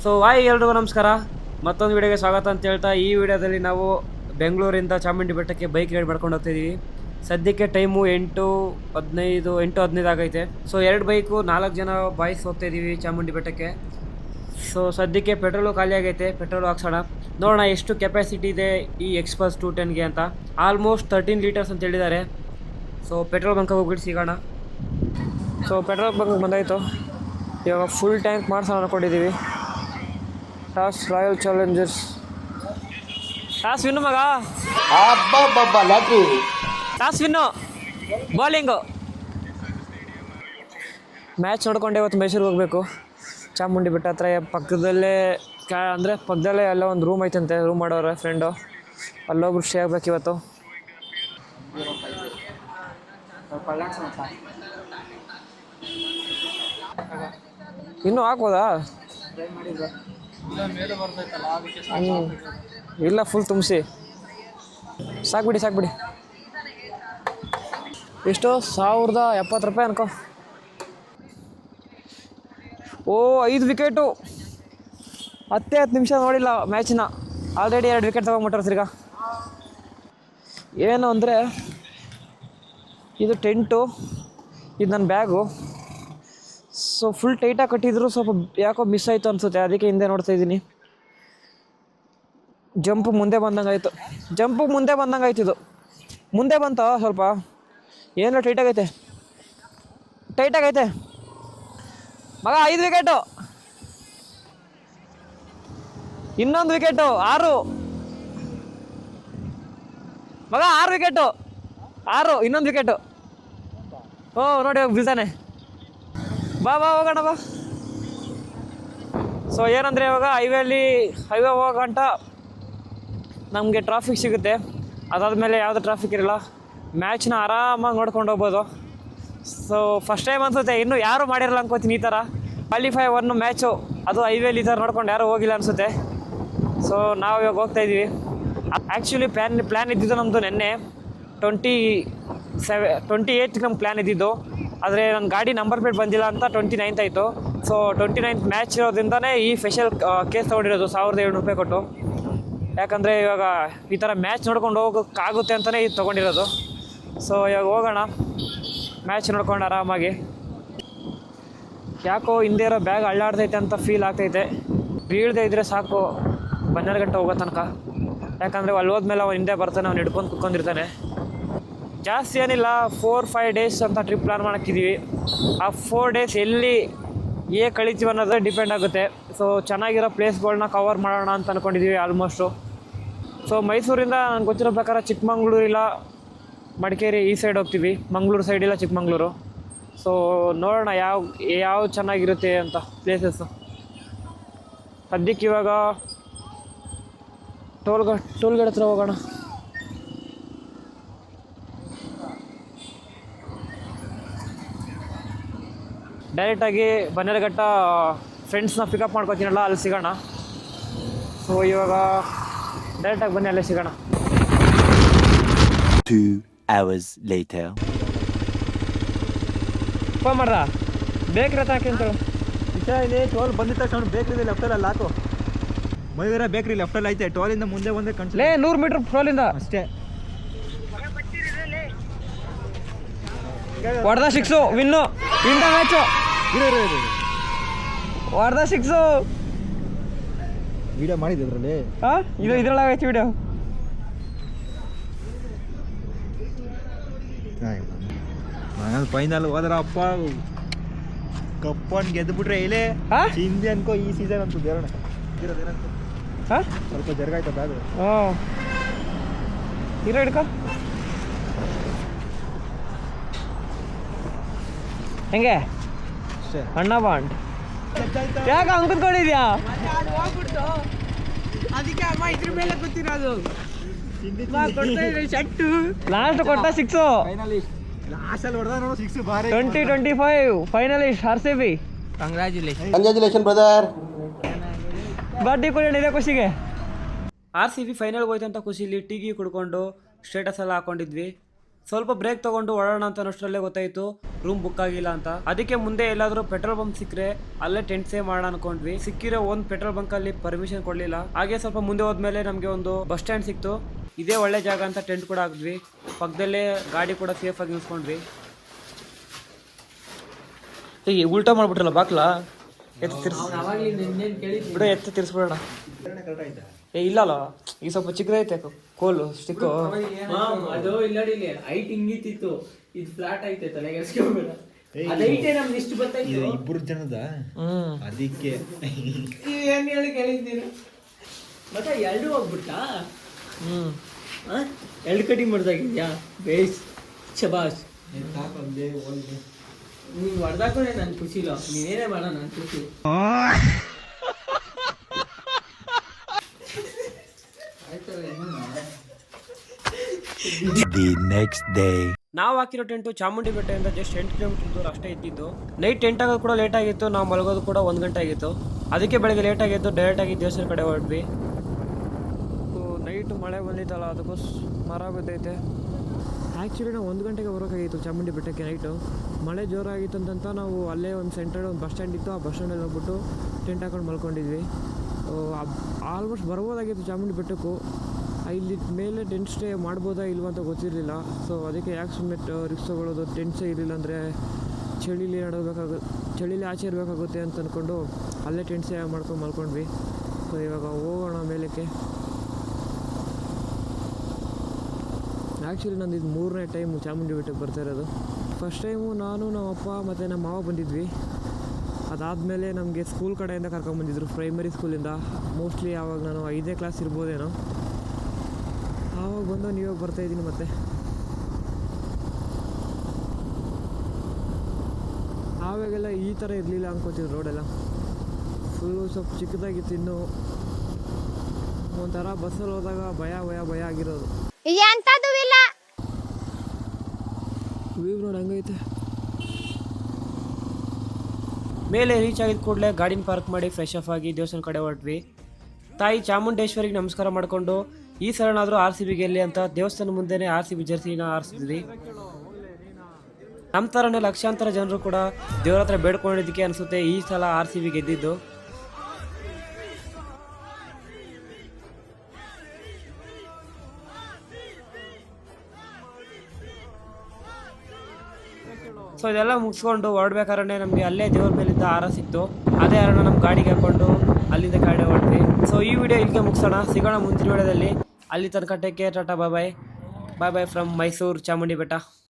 So hi ಎಲ್ರಿಗೂ ನಮಸ್ಕಾರ. ಮತ್ತೊಂದು ವಿಡಿಯೋಗೆ ಸ್ವಾಗತ ಅಂತ ಹೇಳ್ತಾ, ಈ ವಿಡಿಯೋದಲ್ಲಿ ನಾವು ಬೆಂಗಳೂರಿಂದ ಚಾಮುಂಡಿ ಬೆಟ್ಟಕ್ಕೆ ಬೈಕ್ ರೈಡ್ ಮಾಡ್ಕೊಂಡು ಹೋಗ್ತಿದ್ದೀವಿ. ಸದ್ಯಕ್ಕೆ ಟೈಮು 8:15 ಆಗೈತೆ. ಸೊ 2 ಬೈಕು 4 ಜನ ಬಾಯ್ಸ್ ಹೋಗ್ತಾಯಿದ್ದೀವಿ ಚಾಮುಂಡಿ ಬೆಟ್ಟಕ್ಕೆ. ಸೊ ಸದ್ಯಕ್ಕೆ ಪೆಟ್ರೋಲು ಖಾಲಿ ಆಗೈತೆ, ಪೆಟ್ರೋಲ್ ಹಾಕ್ಸೋಣ. ನೋಡೋಣ ಎಷ್ಟು ಕೆಪಾಸಿಟಿ ಇದೆ ಈ ಎಕ್ಸ್ಪಲ್ಸ್ 210ಗೆ ಅಂತ. ಆಲ್ಮೋಸ್ಟ್ 13 ಲೀಟರ್ಸ್ ಅಂತ ಹೇಳಿದ್ದಾರೆ. ಸೊ ಪೆಟ್ರೋಲ್ ಬಂಕ್ ಹೋಗ್ಬಿಟ್ಟು ಸಿಗೋಣ. ಸೊ ಪೆಟ್ರೋಲ್ ಬಂಕ್ ಬಂದಾಯಿತು. ಇವಾಗ ಫುಲ್ ಟ್ಯಾಂಕ್ ಮಾಡ್ಸೋಣ ಅನ್ಕೊಂಡಿದ್ದೀವಿ. Toss royal challengers toss win ಮಗ. Toss win bowling. ಮ್ಯಾಚ್ ನೋಡ್ಕೊಂಡೆ ಇವತ್ತು ಮೈಸೂರಿಗೆ ಹೋಗಬೇಕು. ಚಾಮುಂಡಿ ಬೆಟ್ಟ ಹತ್ರ ಪಕ್ಕದಲ್ಲೇ ಅಂದರೆ ಪಕ್ಕದಲ್ಲೇ ಎಲ್ಲ ಒಂದು ರೂಮ್ ಐತಂತೆ. ರೂಮ್ ಮಾಡೋರೆ ಫ್ರೆಂಡು, ಅಲ್ಲೋಗ್ಬಿಟ್ಟು ಸ್ಟೇ ಆಗ್ಬೇಕು ಇವತ್ತು. ಇನ್ನೂ ಹಾಕ್ಬೋದಾ? ಇಲ್ಲ, ಫುಲ್ ತುಂಬಿಸಿ ಸಾಕ್ಬಿಡಿ. ಎಷ್ಟು? 1070 ರೂಪಾಯಿ ಅನ್ಕೋ. ಓ 5 ವಿಕೆಟು. 10 ನಿಮಿಷ ನೋಡಿಲ್ಲ ಮ್ಯಾಚಿನ, ಆಲ್ರೆಡಿ 2 ವಿಕೆಟ್ ತೊಗೊಂಬಿಟ್ರೆ ತಿರ್ಗಾ. ಏನು ಅಂದರೆ ಇದು ಟೆಂಟು, ಇದು ನನ್ನ ಬ್ಯಾಗು. ಸೊ ಫುಲ್ ಟೈಟಾಗಿ ಕಟ್ಟಿದ್ರು, ಸ್ವಲ್ಪ ಯಾಕೋ ಮಿಸ್ ಆಯಿತು ಅನಿಸುತ್ತೆ, ಅದಕ್ಕೆ ಹಿಂದೆ ನೋಡ್ತಾ ಇದ್ದೀನಿ. ಜಂಪು ಮುಂದೆ ಬಂದಂಗೆ ಆಯಿತು ಇದು. ಮುಂದೆ ಬಂತ ಸ್ವಲ್ಪ. ಏನೋ ಟೈಟಾಗೈತೆ ಮಗ. 5 ವಿಕೆಟು, ಇನ್ನೊಂದು ವಿಕೆಟು. 6 ಮಗ, 6 ವಿಕೆಟು. 6 ಇನ್ನೊಂದು ವಿಕೆಟು. ಓ ನೋಡಿ ಬೀಳ್ತಾನೆ. ಬಾ ಹೋಗೋಣ ಬಾ. ಸೊ ಏನಂದರೆ ಇವಾಗ ಹೈವೇ ಹೋಗೋಗಂಟ ನಮಗೆ ಟ್ರಾಫಿಕ್ ಸಿಗುತ್ತೆ. ಅದಾದಮೇಲೆ ಯಾವುದೇ ಟ್ರಾಫಿಕ್ ಇರಲ್ಲ. ಮ್ಯಾಚ್ನ ಆರಾಮಾಗಿ ನೋಡ್ಕೊಂಡು ಹೋಗ್ಬೋದು. ಸೊ ಫಸ್ಟ್ ಟೈಮ್ ಅನಿಸುತ್ತೆ, ಇನ್ನೂ ಯಾರೂ ಮಾಡಿರಲ್ಲ ಅನ್ಕೋತೀನಿ ಈ ಥರ. ಕ್ವಾಲಿಫೈ 1 ಮ್ಯಾಚು, ಅದು ಹೈವೇಲಿ ಈ ಥರ ನೋಡ್ಕೊಂಡು ಯಾರೂ ಹೋಗಿಲ್ಲ ಅನಿಸುತ್ತೆ. ಸೊ ನಾವು ಇವಾಗ ಹೋಗ್ತಾಯಿದ್ದೀವಿ. ಆ್ಯಕ್ಚುಲಿ ಪ್ಲ್ಯಾನ್ ಇದ್ದಿದ್ದು ನಮ್ಮದು ನಿನ್ನೆ 28ಗೆ ನಮ್ಗೆ ಪ್ಲ್ಯಾನ್ ಇದ್ದಿದ್ದು. ಆದರೆ ನನ್ನ ಗಾಡಿ ನಂಬರ್ ಪ್ಲೇಟ್ ಬಂದಿಲ್ಲ ಅಂತ 29th ಆಯಿತು. ಸೊ 29th ಮ್ಯಾಚ್ ಇರೋದ್ರಿಂದನೇ ಈ ಸ್ಪೆಷಲ್ ಕೇಸ್ ತೊಗೊಂಡಿರೋದು 1700 ರೂಪಾಯಿ ಕೊಟ್ಟು. ಯಾಕಂದರೆ ಇವಾಗ ಈ ಥರ ಮ್ಯಾಚ್ ನೋಡ್ಕೊಂಡು ಹೋಗೋಕ್ಕಾಗುತ್ತೆ ಅಂತಲೇ ಇದು ತೊಗೊಂಡಿರೋದು. ಸೊ ಇವಾಗ ಹೋಗೋಣ ಮ್ಯಾಚ್ ನೋಡ್ಕೊಂಡು ಆರಾಮಾಗಿ. ಯಾಕೋ ಹಿಂದೆ ಇರೋ ಬ್ಯಾಗ್ ಅಳ್ಳಾಡ್ತೈತೆ ಅಂತ ಫೀಲ್ ಆಗ್ತೈತೆ. ಬೀಳದೇ ಇದ್ದರೆ ಸಾಕು ಬನ್ನೇರುಘಟ್ಟ ಹೋಗೋ ತನಕ. ಯಾಕಂದರೆ ಅಲ್ಲಿ ಹೋದ್ಮೇಲೆ ಅವ್ನು ಹಿಂದೆ ಬರ್ತಾನೆ, ಅವ್ನು ಹಿಡ್ಕೊಂಡು ಕುತ್ಕೊಂಡಿರ್ತಾನೆ. ಜಾಸ್ತಿ ಏನಿಲ್ಲ, 4-5 ಡೇಸ್ ಅಂತ ಟ್ರಿಪ್ ಪ್ಲ್ಯಾನ್ ಮಾಡೋಕ್ಕಿದ್ದೀವಿ. ಆ 4 ಡೇಸ್ ಎಲ್ಲಿ ಕಳೀತೀವಿ ಅನ್ನೋದೇ ಡಿಪೆಂಡ್ ಆಗುತ್ತೆ. ಸೊ ಚೆನ್ನಾಗಿರೋ ಪ್ಲೇಸ್ಗಳನ್ನ ಕವರ್ ಮಾಡೋಣ ಅಂತ ಅಂದ್ಕೊಂಡಿದ್ದೀವಿ ಆಲ್ಮೋಸ್ಟು. ಸೊ ಮೈಸೂರಿಂದ ನನಗೆ ಗೊತ್ತಿರೋ ಪ್ರಕಾರ ಚಿಕ್ಕಮಂಗ್ಳೂರು ಇಲ್ಲ ಮಡಿಕೇರಿ ಈ ಸೈಡ್ ಹೋಗ್ತೀವಿ. ಮಂಗಳೂರು ಸೈಡ್ ಇಲ್ಲ ಚಿಕ್ಕಮಂಗ್ಳೂರು. ಸೊ ನೋಡೋಣ ಯಾವ ಚೆನ್ನಾಗಿರುತ್ತೆ ಅಂತ ಪ್ಲೇಸಸ್ಸು. ಸದ್ಯಕ್ಕೆ ಇವಾಗ ಟೋಲ್ಗೇಟ್ ಹತ್ರ ಹೋಗೋಣ. ಡೈರೆಕ್ಟಾಗಿ ಬನ್ನೇರುಘಟ್ಟ ಫ್ರೆಂಡ್ಸ್ನ ಪಿಕಪ್ ಮಾಡ್ಕೊತೀನಲ್ಲ, ಅಲ್ಲಿ ಸಿಗೋಣ. ಸೊ ಇವಾಗ ಡೈರೆಕ್ಟಾಗಿ ಬನ್ನಿ, ಅಲ್ಲೇ ಸಿಗೋಣ. 2 hours later. ಫೋನ್ ಮಾಡ್ದ ಬೇಕ್ರಿ ಹತ್ರ ಹಾಕಿ ಅಂತ ವಿಷಯ ಇದೆ. ಟೋಲ್ ಬಂದಿದ್ದ ತಕ್ಷಣ ಬೇಕ್ರಿ ಲೆಫ್ಟಲ್ಲಿ ಹಾಕು. ಮೈದೂರ ಬೇಕ್ರಿ ಲೆಫ್ಟಲ್ಲಿ ಐತೆ. ಟೋಲಿಂದ ಮುಂದೆ ಬಂದರೆ ಲೇ 100 ಮೀಟ್ರ್ ಟೋಲಿಂದ ಅಷ್ಟೇ. ಹೊಡೆದ 6 ವಿನ್ನು ಇಂದ ಮ್ಯಾಚು. ಹೊಡೆದ 6 ವಿಡಿಯೋ ಮಾಡಿದ್ದೆ ಇದರಲ್ಲಿ. ಇದು ಇದ್ರೊಳಗೈತಿ ವಿಡಿಯೋ. ನಾನು ಫೈನಲ್ ಹೋದ್ರ ಅಪ್ಪ ಕಪ್ಪನ್ ಗೆದ್ದುಬಿಟ್ರೆ ಇಲ್ಲೇ ಹಿಂದಿ ಅನ್ಕೋ. ಈ ಸೀಸನ್ ಅಂತೂ ಬೇರೆ ಸ್ವಲ್ಪ ಜರ್ಗಾಯ್ತ ಬ್ಯಾಗ್. ಹೀರೋ ಹಿಡ್ಕೊ. ಹೆಂಗೆ ಅಷ್ಟೇ ಅಣ್ಣ ಬಾಂಡ್. ಯಾಕೆ ಹಂಗೆ ಕುತ್ಕೊಂಡಿದ್ಯಾ? ಅದಕ್ಕೆ ಅಮ್ಮ ಇದ್ರ ಮೇಲೆ ಗೊತ್ತಿರೋದು. ಲಾಸ್ಟ್ ಕೊಟ್ಟ 6. ಲಾಸ್ಟಲ್ಲಿ ಹೊಡೆದ ನೋಡು 6 ಬಾರಿ. 2025 finalist RCB. Congratulations brother. Birdie ಕೊಡಿದೆ ಖುಷಿಗೆ. RCB ಫೈನಲ್ಗೆ ಹೋಯ್ತು ಅಂತ ಖುಷಿಲಿ ಟೀಗಿ ಕುಡ್ಕೊಂಡು ಸ್ಟೇಟಸ್ ಎಲ್ಲ ಹಾಕೊಂಡಿದ್ವಿ. ಸ್ವಲ್ಪ ಬ್ರೇಕ್ ತಗೊಂಡು ಓಡೋಣ ಅಂತ ಅನ್ನೋಷ್ಟರಲ್ಲೇ ಗೊತ್ತಾಯಿತು ರೂಮ್ ಬುಕ್ ಆಗಿಲ್ಲ ಅಂತ. ಅದಕ್ಕೆ ಮುಂದೆ ಎಲ್ಲಾದರೂ ಪೆಟ್ರೋಲ್ ಬಂಕ್ ಸಿಕ್ಕರೆ ಅಲ್ಲೇ ಟೆಂಟ್ ಸೇವ್ ಮಾಡೋಣ ಅನ್ಕೊಂಡ್ವಿ. ಸಿಕ್ಕಿರೋ ಒಂದು ಪೆಟ್ರೋಲ್ ಬಂಕ್ ಅಲ್ಲಿ ಪರ್ಮಿಷನ್ ಕೊಡ್ಲಿಲ್ಲ. ಹಾಗೆ ಸ್ವಲ್ಪ ಮುಂದೆ ಹೋದ್ಮೇಲೆ ನಮಗೆ ಒಂದು ಬಸ್ ಸ್ಟ್ಯಾಂಡ್ ಸಿಕ್ತು. ಇದೇ ಒಳ್ಳೆ ಜಾಗ ಅಂತ ಟೆಂಟ್ ಕೂಡ ಹಾಕಿದ್ವಿ. ಪಕ್ಕದಲ್ಲೇ ಗಾಡಿ ಕೂಡ ಸೇಫ್ ಆಗಿ ನಿಲ್ಸ್ಕೊಂಡ್ವಿ. ಈಗ ಉಲ್ಟಾ ಮಾಡ್ಬಿಟ್ರಲ್ಲ ಬಾಕ್ಲಾ ಬಿಡು, ಎತ್ತು ತಿರ್ಸ್ಬಿಡೋಣ. ಇಲ್ಲಲ್ಲ ಈಗ ಸ್ವಲ್ಪ ಚಿಕ್ಕದೈತೆ ಕೋಲು ಸ್ಟಿಕ್ಕು. ಅದು ಇಲ್ಲ ಹೈಟ್ ಹಿಂಗಿತ್ತಿತ್ತು, ಇದು ಫ್ಲಾಟ್ ಐತೆ ತಲೆಗೆಡ್ಸ್ಕೊಬೇಡ. ಅದೈತೆ ನಮ್ದು ಇಷ್ಟು ಬರ್ತೈತೆ ಇಬ್ಬರು ಜನದ ಅದಕ್ಕೆ ಏನ್ ಹೇಳಿ ಕೇಳಿದ್ದೀರ ಮತ್ತೆ ಎರಡು ಹೋಗ್ಬಿಟ್ಟ. ಎರಡು ಕಟಿಂಗ್ ಮಾಡ್ದಾಗಿದ್ಯಾ? ಬೇಸ್ ಶಬಾಷ್. ನೀನ್ ಹೊಡೆದಾಕೊಂಡೆ ನನ್ ಖುಷಿಲ್ಲ, ನೀನೇನೇ ಮಾಡ ನನ್ ಖುಷಿ. The next day. ನಾವು ಹಾಕಿರೋ ಟೆಂಟು ಚಾಮುಂಡಿ ಬೆಟ್ಟದಿಂದ ಜಸ್ಟ್ 8 ಕಿಲೋಮೀಟರ್ ದೂರ ಅಷ್ಟೇ ಇದ್ದಿದ್ದು. ನೈಟ್ ಟೆಂಟ್ ಆಗೋದು ಕೂಡ ಲೇಟ್ ಆಗಿತ್ತು. ನಾವು ಮಲಗೋದು ಕೂಡ 1 ಗಂಟೆ ಆಗಿತ್ತು. ಅದಕ್ಕೆ ಬೆಳಗ್ಗೆ ಲೇಟ್ ಆಗಿತ್ತು, ಡೈರೆಕ್ಟಾಗಿ ದೇವಸ್ಥಾನ ಕಡೆ ಹೊರಟ್ವಿ. ನೈಟು ಮಳೆ ಬಂದಿತ್ತಲ್ಲ, ಅದಕ್ಕೋಸ್ಕರ ಮರ ಬಿದ್ದೈತೆ. ಆ್ಯಕ್ಚುಲಿ ನಾವು 1 ಗಂಟೆಗೆ ಬರೋಕ್ಕಾಗಿತ್ತು ಚಾಮುಂಡಿ ಬೆಟ್ಟಕ್ಕೆ. ನೈಟು ಮಳೆ ಜೋರಾಗಿತ್ತು ಅಂತಂತ ನಾವು ಅಲ್ಲೇ ಒಂದು ಸೆಂಟ್ರಲ್ಲಿ ಒಂದು ಬಸ್ ಸ್ಟ್ಯಾಂಡ್ ಇತ್ತು, ಆ ಬಸ್ ಸ್ಟ್ಯಾಂಡಲ್ಲಿ ಹೋಗ್ಬಿಟ್ಟು ಟೆಂಟ್ ಹಾಕೊಂಡು ಮಲ್ಕೊಂಡಿದ್ವಿ. ಆಲ್ಮೋಸ್ಟ್ ಬರ್ಬೋದಾಗಿತ್ತು ಚಾಮುಂಡಿ ಬೆಟ್ಟಕ್ಕೂ. ಇಲ್ಲಿ ಮೇಲೆ ಟೆಂಟ್ ಸ್ಟೇ ಮಾಡ್ಬೋದಾ ಇಲ್ವ ಅಂತ ಗೊತ್ತಿರಲಿಲ್ಲ. ಸೊ ಅದಕ್ಕೆ ಯಾಕೆ ಸುಮ್ಮನೆ ರಿಕ್ಸ್ ತೊಗೊಳ್ಳೋದು, ಟೆಂಟ್ಸೇ ಇರಲಿಲ್ಲ ಅಂದರೆ ಚಳಿಲಿ ಆಚೆ ಇರಬೇಕಾಗುತ್ತೆ ಅಂತ ಅಂದ್ಕೊಂಡು ಅಲ್ಲೇ ಟೆಂಟ್ ಸ್ಟೇ ಮಾಡ್ಕೊಂಡು ಮಲ್ಕೊಂಡ್ವಿ. ಸೊ ಇವಾಗ ಹೋಗೋಣ ಮೇಲಕ್ಕೆ. ಆ್ಯಕ್ಚುಲಿ ನಂದು ಇದು 3ನೇ ಟೈಮು ಚಾಮುಂಡಿ ಬೆಟ್ಟಕ್ಕೆ ಬರ್ತಾ ಇರೋದು. ಫಸ್ಟ್ ಟೈಮು ನಾನು ನಮ್ಮಪ್ಪ ಮತ್ತು ನಮ್ಮ ಮಾವ ಬಂದಿದ್ವಿ. ಅದಾದಮೇಲೆ ನಮಗೆ ಸ್ಕೂಲ್ ಕಡೆಯಿಂದ ಕರ್ಕೊಂಬಂದಿದ್ರು, ಪ್ರೈಮರಿ ಸ್ಕೂಲಿಂದ. ಮೋಸ್ಟ್ಲಿ ಆವಾಗ ನಾನು 5ನೇ ಕ್ಲಾಸ್ ಇರ್ಬೋದೇನೋ. ಆವಾಗ ಬಂದು ನೀವಾಗ ಬರ್ತಾಯಿದ್ದೀನಿ ಮತ್ತೆ. ಆವಾಗೆಲ್ಲ ಈ ಥರ ಇರಲಿಲ್ಲ ಅನ್ಕೋತೀನಿ. ರೋಡೆಲ್ಲ ಫುಲ್ಲು ಸ್ವಲ್ಪ ಚಿಕ್ಕದಾಗಿತ್ತು. ಇನ್ನೂ ಒಂಥರ ಬಸ್ಸಲ್ಲಿ ಹೋದಾಗ ಭಯ ಆಗಿರೋದು. ವ್ಯೂ ನೋಡಿ ಹಂಗೈತೆ. ಮೇಲೆ ರೀಚ್ ಆಗಿದ ಕೂಡಲೇ ಗಾಡಿನ ಪಾರ್ಕ್ ಮಾಡಿ ಫ್ರೆಶ್ ಅಪ್ ಆಗಿ ದೇವಸ್ಥಾನ ಕಡೆ ಹೊರಟ್ವಿ. ತಾಯಿ ಚಾಮುಂಡೇಶ್ವರಿಗೆ ನಮಸ್ಕಾರ ಮಾಡಿಕೊಂಡು ಈ ಸಲನಾದರೂ RCB ಗೆಲ್ಲಿ ಅಂತ ದೇವಸ್ಥಾನ ಮುಂದೆನೇ RCB ಜರ್ಸಿನ ಆರಿಸಿದ್ವಿ. ನಮ್ಮ ಥರನೇ ಲಕ್ಷಾಂತರ ಜನರು ಕೂಡ ದೇವ್ರ ಹತ್ರ ಬೇಡ್ಕೊಂಡಿದ್ದಕ್ಕೆ ಅನಿಸುತ್ತೆ ಈ ಸಲ RCB ಗೆದ್ದಿದ್ದು. ಸೊ ಇದೆಲ್ಲ ಮುಗಿಸ್ಕೊಂಡು ಹೊರಡ್ಬೇಕಾದ್ರೆ ನಮಗೆ ಅಲ್ಲೇ ದೇವ್ರ ಮೇಲಿಂದ ಹಾರ ಸಿಕ್ತು. ಅದೇ ಹಾರನ ನಮ್ಮ ಗಾಡಿಗೆ ಹಾಕ್ಕೊಂಡು ಅಲ್ಲಿಂದ ಗಾಡಿ ಹೊರಟ್ವಿ. ಸೊ ಈ ವಿಡಿಯೋ ಇಲ್ಲಿಗೆ ಮುಗಿಸೋಣ. ಸಿಗೋಣ ಮುಂದಿನ ವಿಡಿಯೋದಲ್ಲಿ. ಅಲ್ಲಿ ತನಕ take care, tata, bye bye from Mysuru Chamundi ಬೆಟ್ಟ.